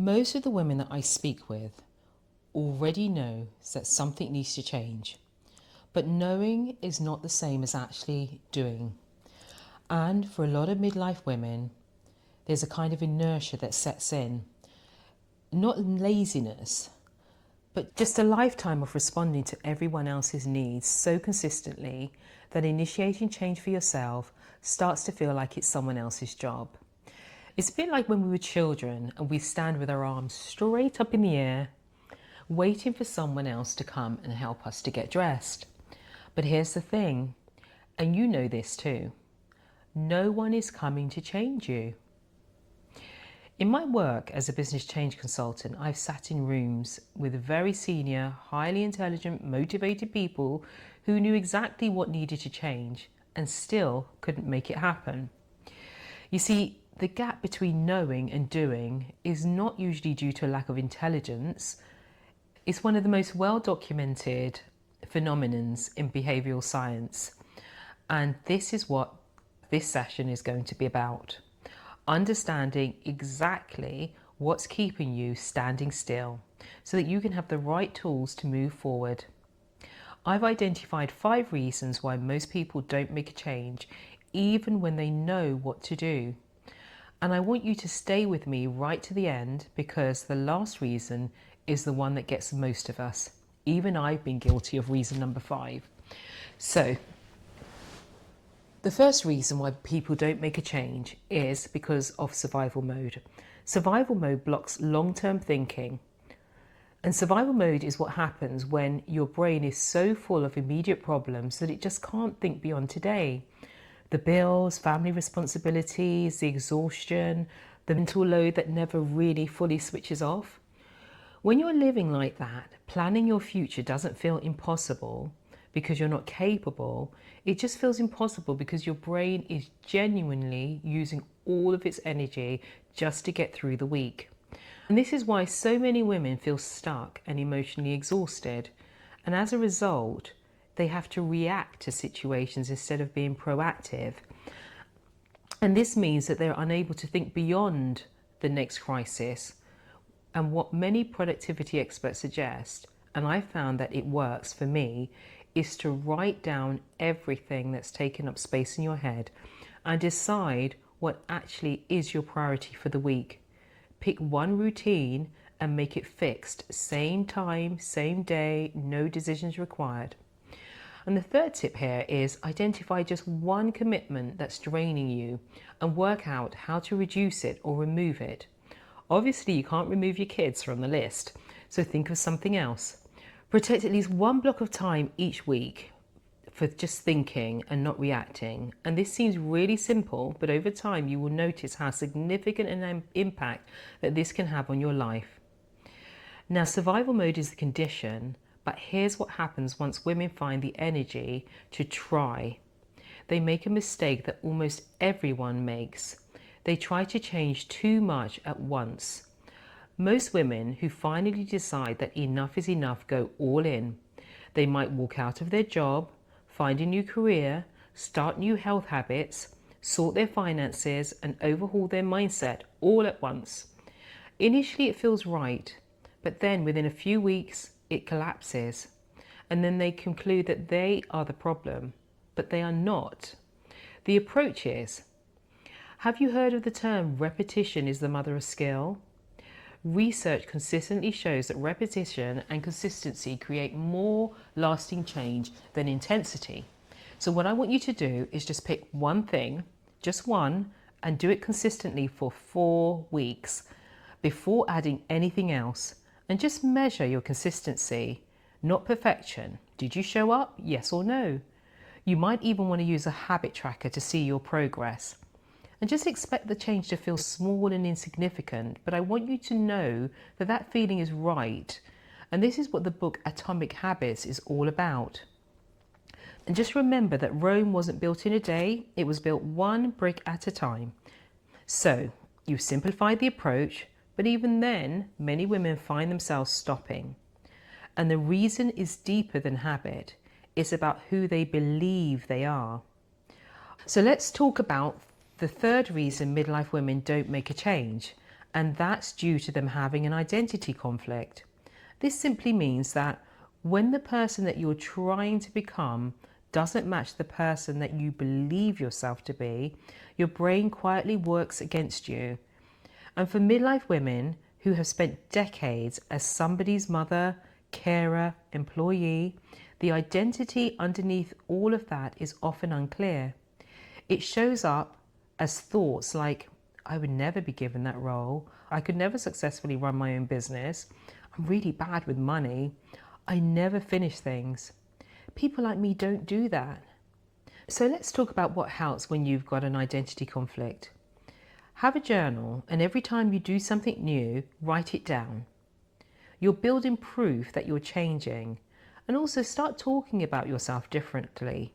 Most of the women that I speak with already know that something needs to change, but knowing is not the same as actually doing. And for a lot of midlife women, there's a kind of inertia that sets in, not laziness, but just a lifetime of responding to everyone else's needs so consistently that initiating change for yourself starts to feel like it's someone else's job. It's a bit like when we were children and we stand with our arms straight up in the air, waiting for someone else to come and help us to get dressed. But here's the thing, and you know this too, no one is coming to change you. In my work as a business change consultant, I've sat in rooms with very senior, highly intelligent, motivated people who knew exactly what needed to change and still couldn't make it happen. You see, the gap between knowing and doing is not usually due to a lack of intelligence. It's one of the most well-documented phenomenons in behavioural science. And this is what this session is going to be about. Understanding exactly what's keeping you standing still so that you can have the right tools to move forward. I've identified 5 reasons why most people don't make a change even when they know what to do. And I want you to stay with me right to the end because the last reason is the one that gets most of us. Even I've been guilty of reason number 5. So, the first reason why people don't make a change is because of survival mode. Survival mode blocks long-term thinking. And survival mode is what happens when your brain is so full of immediate problems that it just can't think beyond today. The bills, family responsibilities, the exhaustion, the mental load that never really fully switches off. When you're living like that, planning your future doesn't feel impossible because you're not capable. It just feels impossible because your brain is genuinely using all of its energy just to get through the week. And this is why so many women feel stuck and emotionally exhausted. And as a result, they have to react to situations instead of being proactive. And this means that they're unable to think beyond the next crisis. And what many productivity experts suggest, and I found that it works for me, is to write down everything that's taken up space in your head and decide what actually is your priority for the week. Pick one routine and make it fixed, same time, same day, no decisions required. And the third tip here is identify just one commitment that's draining you and work out how to reduce it or remove it. Obviously, you can't remove your kids from the list, so think of something else. Protect at least one block of time each week for just thinking and not reacting. And this seems really simple, but over time you will notice how significant an impact that this can have on your life. Now, survival mode is the condition, but here's what happens once women find the energy to try. They make a mistake that almost everyone makes. They try to change too much at once. Most women who finally decide that enough is enough go all in. They might walk out of their job, find a new career, start new health habits, sort their finances, and overhaul their mindset all at once. Initially it feels right, but then within a few weeks it collapses. And then they conclude that they are the problem, but they are not. The approach is, have you heard of the term repetition is the mother of skill? Research consistently shows that repetition and consistency create more lasting change than intensity. So what I want you to do is just pick one thing, just one, and do it consistently for 4 weeks before adding anything else. And just measure your consistency, not perfection. Did you show up? Yes or no? You might even want to use a habit tracker to see your progress. And just expect the change to feel small and insignificant, but I want you to know that that feeling is right. And this is what the book Atomic Habits is all about. And just remember that Rome wasn't built in a day, it was built one brick at a time. So you've simplified the approach, but even then, many women find themselves stopping. And the reason is deeper than habit. It's about who they believe they are. So let's talk about the third reason midlife women don't make a change, and that's due to them having an identity conflict. This simply means that when the person that you're trying to become doesn't match the person that you believe yourself to be, your brain quietly works against you. And for midlife women who have spent decades as somebody's mother, carer, employee, the identity underneath all of that is often unclear. It shows up as thoughts like, I would never be given that role. I could never successfully run my own business. I'm really bad with money. I never finish things. People like me don't do that. So let's talk about what helps when you've got an identity conflict. Have a journal, and every time you do something new, write it down. You're building proof that you're changing, and also start talking about yourself differently.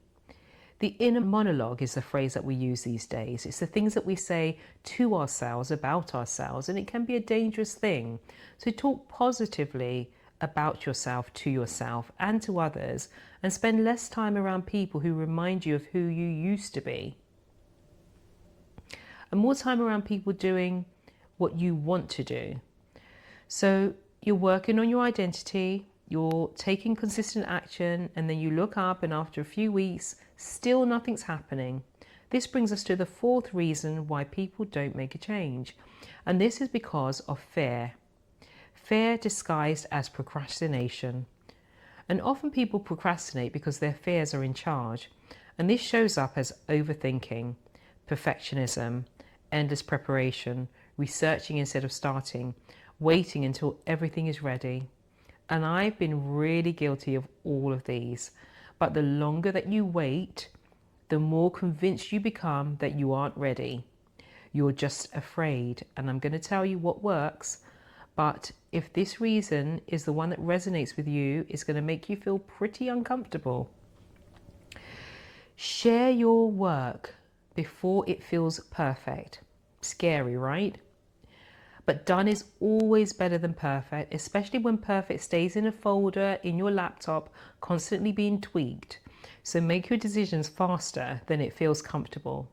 The inner monologue is the phrase that we use these days. It's the things that we say to ourselves about ourselves, and it can be a dangerous thing. So talk positively about yourself to yourself and to others, and spend less time around people who remind you of who you used to be. And more time around people doing what you want to do. So you're working on your identity, you're taking consistent action, and then you look up and after a few weeks, still nothing's happening. This brings us to the fourth reason why people don't make a change. And this is because of fear. Fear disguised as procrastination. And often people procrastinate because their fears are in charge. And this shows up as overthinking, perfectionism, endless preparation, researching instead of starting, waiting until everything is ready. And I've been really guilty of all of these. But the longer that you wait, the more convinced you become that you aren't ready. You're just afraid. And I'm going to tell you what works. But if this reason is the one that resonates with you, it's going to make you feel pretty uncomfortable. Share your work before it feels perfect. Scary, right? But done is always better than perfect, especially when perfect stays in a folder in your laptop, constantly being tweaked. So make your decisions faster than it feels comfortable.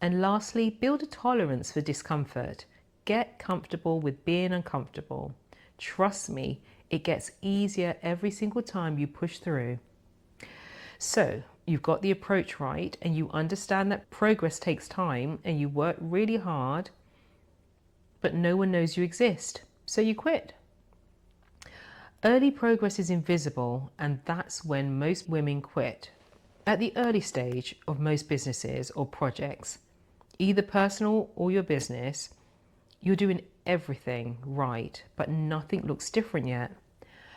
And lastly, build a tolerance for discomfort. Get comfortable with being uncomfortable. Trust me, it gets easier every single time you push through. So you've got the approach right, and you understand that progress takes time and you work really hard, but no one knows you exist, so you quit. Early progress is invisible, and that's when most women quit. At the early stage of most businesses or projects, either personal or your business, you're doing everything right, but nothing looks different yet.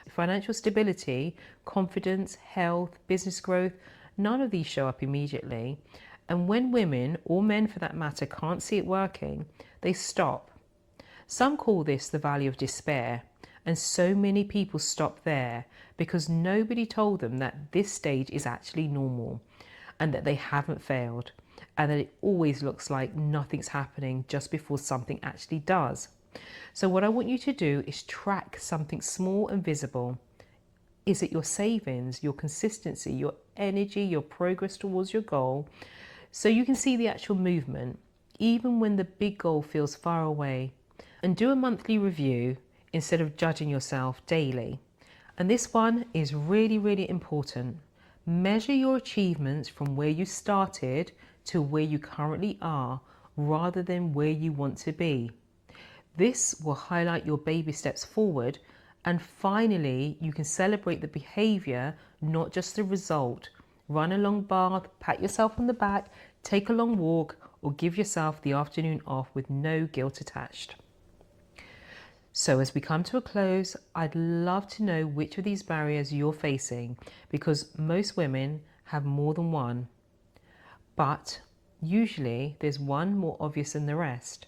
Financial stability, confidence, health, business growth, none of these show up immediately. And when women, or men for that matter, can't see it working, they stop. Some call this the valley of despair, and so many people stop there because nobody told them that this stage is actually normal and that they haven't failed, and that it always looks like nothing's happening just before something actually does. So what I want you to do is track something small and visible. Is it your savings, your consistency, your energy, your progress towards your goal? So you can see the actual movement, even when the big goal feels far away. And do a monthly review instead of judging yourself daily. And this one is really, really important. Measure your achievements from where you started to where you currently are, rather than where you want to be. This will highlight your baby steps forward, and finally you can celebrate the behavior, not just the result. Run a long bath, pat yourself on the back, take a long walk, or give yourself the afternoon off with no guilt attached. So as we come to a close, I'd love to know which of these barriers you're facing, because most women have more than one. But usually there's one more obvious than the rest.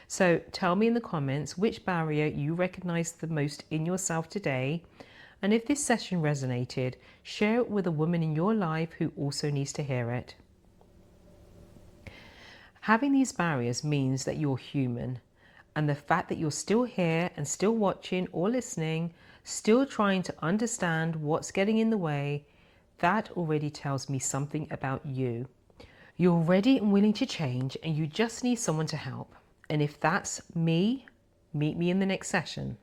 So tell me in the comments which barrier you recognize the most in yourself today. And if this session resonated, share it with a woman in your life who also needs to hear it. Having these barriers means that you're human. And the fact that you're still here and still watching or listening, still trying to understand what's getting in the way, that already tells me something about you. You're ready and willing to change, and you just need someone to help. And if that's me, meet me in the next session.